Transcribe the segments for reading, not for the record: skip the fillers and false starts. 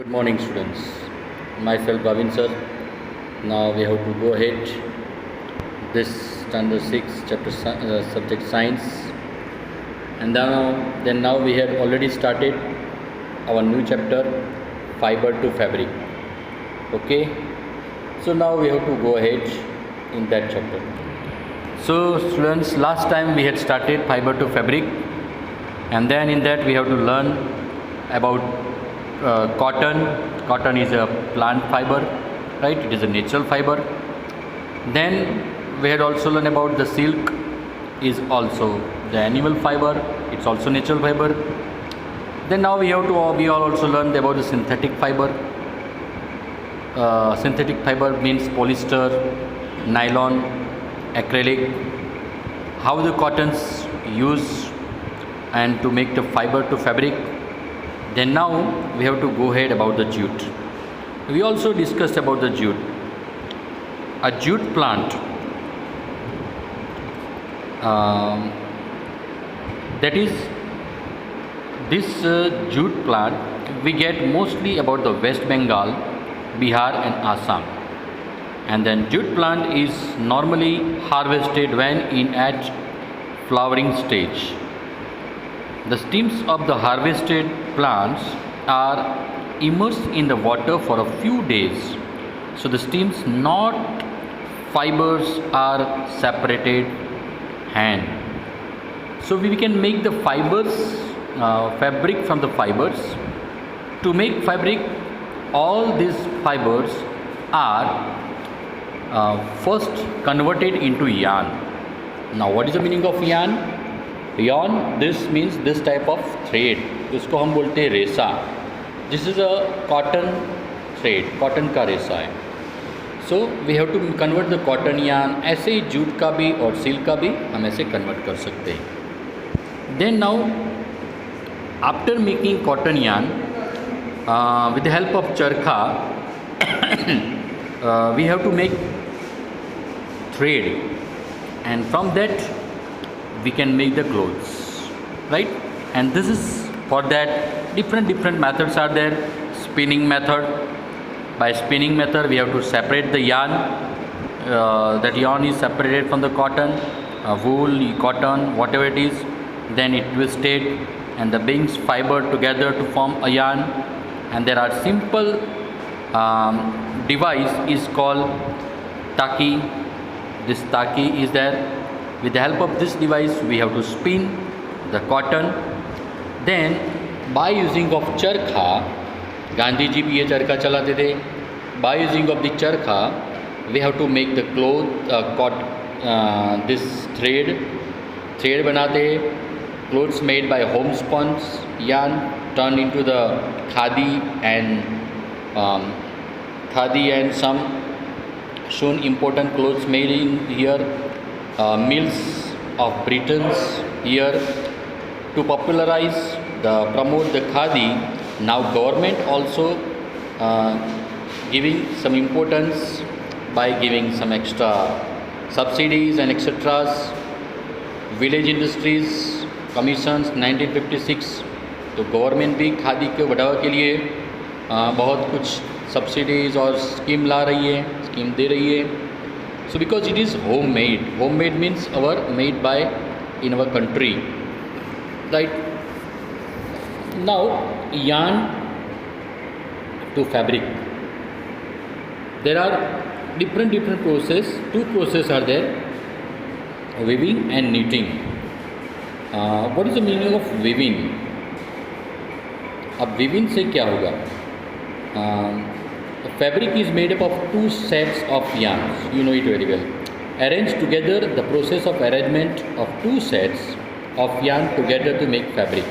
Good morning, students. Myself, Bhavin sir. Now we have to go ahead this standard 6 chapter subject science, and now we have already started our new chapter fiber to fabric. Okay, so now we have to go ahead in that chapter. So students, last time we had started fiber to fabric, and then in that we have to learn about cotton. Cotton is a plant fiber, right? It is a natural fiber. Then we had also learned about the silk is also the animal fiber. It's also natural fiber. Then now we all also learned about the synthetic fiber. Synthetic fiber means polyester, nylon, acrylic. How the cottons use and to make the fiber to fabric. Then now we have to go ahead about the jute. We also discussed about the jute. A jute plant that is this jute plant we get mostly about the West Bengal, Bihar and Assam. And then jute plant is normally harvested when in at flowering stage. The stems of the harvested plants are immersed in the water for a few days. So the stems, not fibers, are separated hand. So we can make the fibers, fabric from the fibers. To make fabric, all these fibers are first converted into yarn. Now what is the meaning of yarn? Yarn, this means this type of thread, इसको हम बोलते हैं रेसा. This is a cotton thread, cotton का रेसा है. So we have to convert the cotton yarn. ऐसे ही jute का भी और सिल्क का भी हम ऐसे convert कर सकते हैं. Then now after making cotton yarn with the help of charkha we have to make thread, and from that we can make the clothes, right? And this is for that different methods are there. Spinning method. By spinning method we have to separate the yarn. That yarn is separated from the cotton, wool, cotton, whatever it is. Then it twisted and the beings fiber together to form a yarn. And there are simple device is called taki. This taki is there. With the help of this device we have to spin the cotton. Then by using of charkha, Gandhi ji भी ये चरखा चलाते थे. By using of the charkha we have to make the cloth, this thread बनाते हैं. Clothes made by homespun yarn turned into the khadi and some soon important clothes made in here. Mills of Britons here to popularize promote the khadi. Now government also giving some importance by giving some extra subsidies and etc. Village industries commissions 1956. तो government भी खादी के बढ़ावा के लिए बहुत कुछ subsidies और scheme ला रही है, स्कीम दे रही है. So because it is homemade means made by in our country, right? Now yarn to fabric, there are different process. Two process are there, weaving and knitting. What is the meaning of weaving? अब weaving से क्या होगा? Fabric is made up of two sets of yarns. You know it very well. Arranged together, the process of arrangement of two sets of yarn together to make fabric.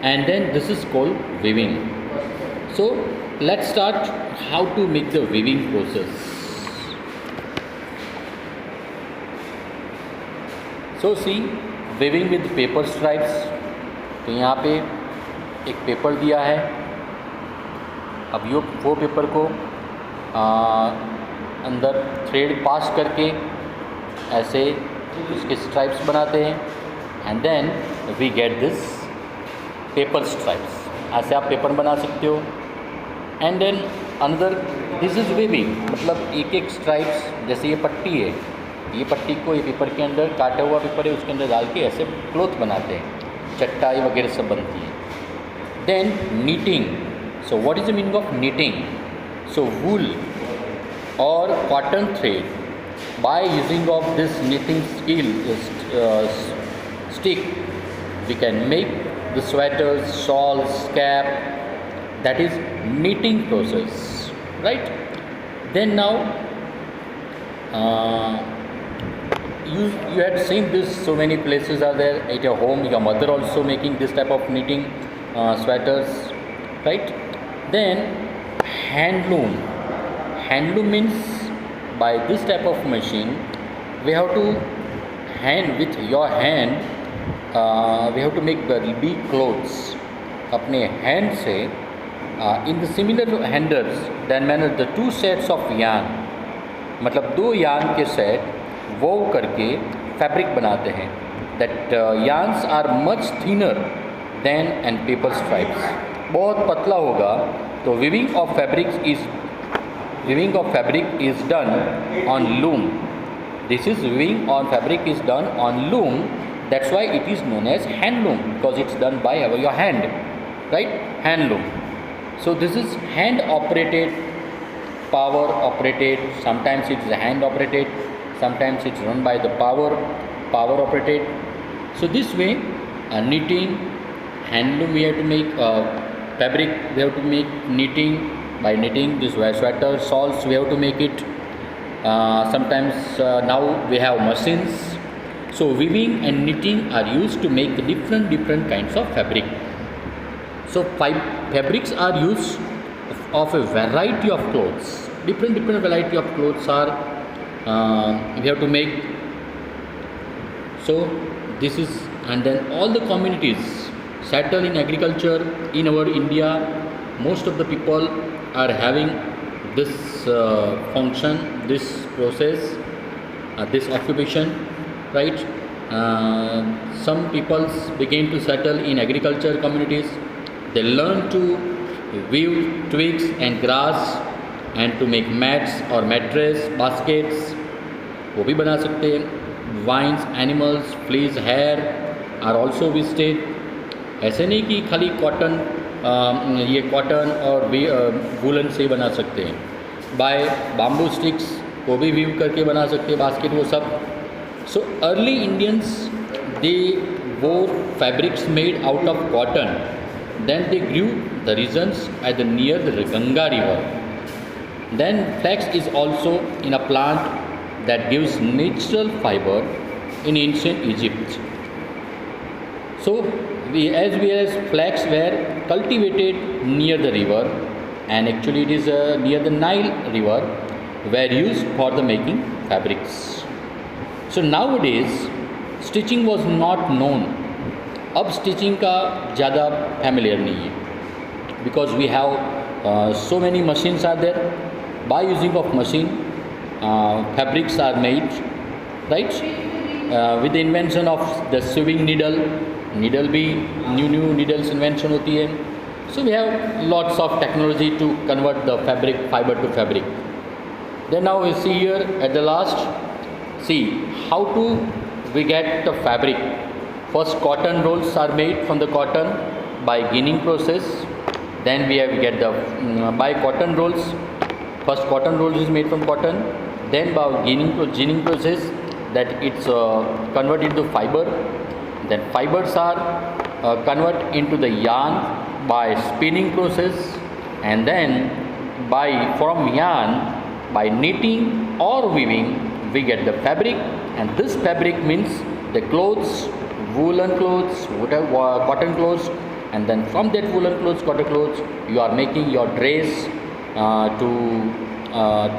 And then this is called weaving. So let's start how to make the weaving process. So see, weaving with paper stripes. तो यहाँ पे एक paper दिया है. अब वो paper को अंदर थ्रेड पास करके ऐसे उसके स्ट्राइप्स बनाते हैं. And then we get this paper stripes. ऐसे आप पेपर बना सकते हो. And then another this is weaving, मतलब एक एक स्ट्राइप्स, जैसे ये पट्टी है, ये पट्टी को ये पेपर के अंदर, काटा हुआ पेपर है उसके अंदर डाल के ऐसे क्लोथ बनाते हैं, चटाई वगैरह सब बनती है. Then knitting. So what is the meaning of knitting? So wool और cotton thread, by using of this knitting skill stick, we can make the sweaters, shawls, cap. That is knitting process, right? Then now you had seen this, so many places are there at your home, your mother also making this type of knitting sweaters, right? Then handloom. Handloom means by this type of machine we have to hand with your hand, we have to make the big clothes अपने hand से, in the similar handles then manage the two sets of yarn, मतलब दो yarn के set वो करके fabric बनाते हैं. that yarns are much thinner than and paper stripes, बहुत पतला होगा. तो weaving of fabric is done on loom. This is weaving on fabric is done on loom. That's why it is known as handloom, because it's done by your hand, right? Handloom. So this is hand operated, power operated. Sometimes it's hand operated, sometimes it's run by the power operated. So this way, knitting, handloom we have to make, fabric we have to make, knitting. By knitting this sweater, shawls we have to make it. Sometimes now we have machines. So weaving and knitting are used to make different kinds of fabric. So fabrics are used of a variety of clothes. Different variety of clothes are we have to make. So this is, and then all the communities settled in agriculture in our India, most of the people are having this function, this process, this occupation, right? Some peoples began to settle in agriculture communities. They learn to weave twigs and grass and to make mats or mattress, baskets, वो भी बना सकते हैं. Vines, animals, fleas, hair are also wasted. ऐसे नहीं कि खाली cotton, ये कॉटन और वूलन से बना सकते हैं. बाय बाम्बू स्टिक्स वो भी वीव करके बना सकते हैं, बास्केट वो सब. So early Indians they wore fabrics made out of cotton. Then they grew the regions at the near the Ganga river. Then flax is also in a plant that gives natural fiber in ancient Egypt. So as flax were cultivated near the river, and actually it is near the Nile river, were used for the making fabrics. So nowadays stitching was not known. अब stitching का ज़्यादा familiar नहीं है, because we have so many machines are there. By using of machine fabrics are made, right, with invention of the sewing needle भी new needles invention होती है. So we have lots of technology to convert the fibre to fabric. Then now we see here at the last, see how to we get the fabric. First cotton rolls are made from the cotton by ginning process. Then we get the by cotton rolls. First cotton rolls is made from cotton. Then by ginning process, that it's converted into fiber. Then fibers are converted into the yarn by spinning process. And then from yarn, by knitting or weaving, we get the fabric. And this fabric means the clothes, woolen clothes, cotton clothes, and then from that woolen clothes, cotton clothes, you are making your dress.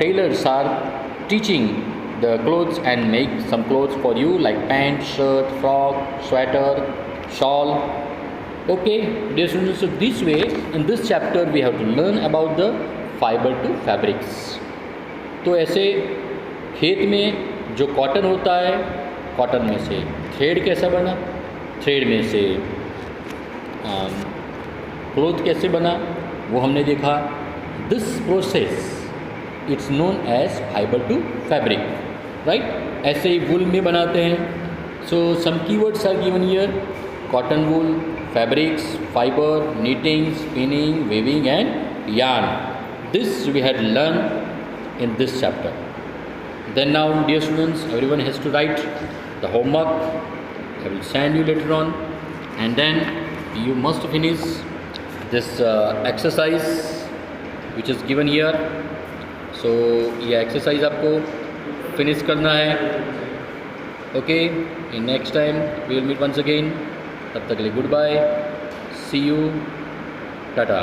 Tailors are teaching the clothes and make some clothes for you, like pant, shirt, frock, sweater, shawl. Okay, dear students, so this way in this chapter we have to learn about the fiber to fabrics. तो ऐसे खेत में जो cotton होता है, cotton में से thread कैसा बना, थ्रेड में से क्लोथ कैसे बना वो हमने देखा. This process it's known as fiber to fabric, right? ऐसे ही wool में बनाते हैं. So some keywords are given here: cotton wool, fabrics, fiber, knitting, spinning, weaving and yarn. This we had learned in this chapter. Then now, dear students, everyone has to write the homework. I will send you later on, and then you must finish this exercise which is given here. So ये exercise आपको finish करना है. Okay, in next time we will meet once again. तब तक के लिए goodbye. See you. Tata.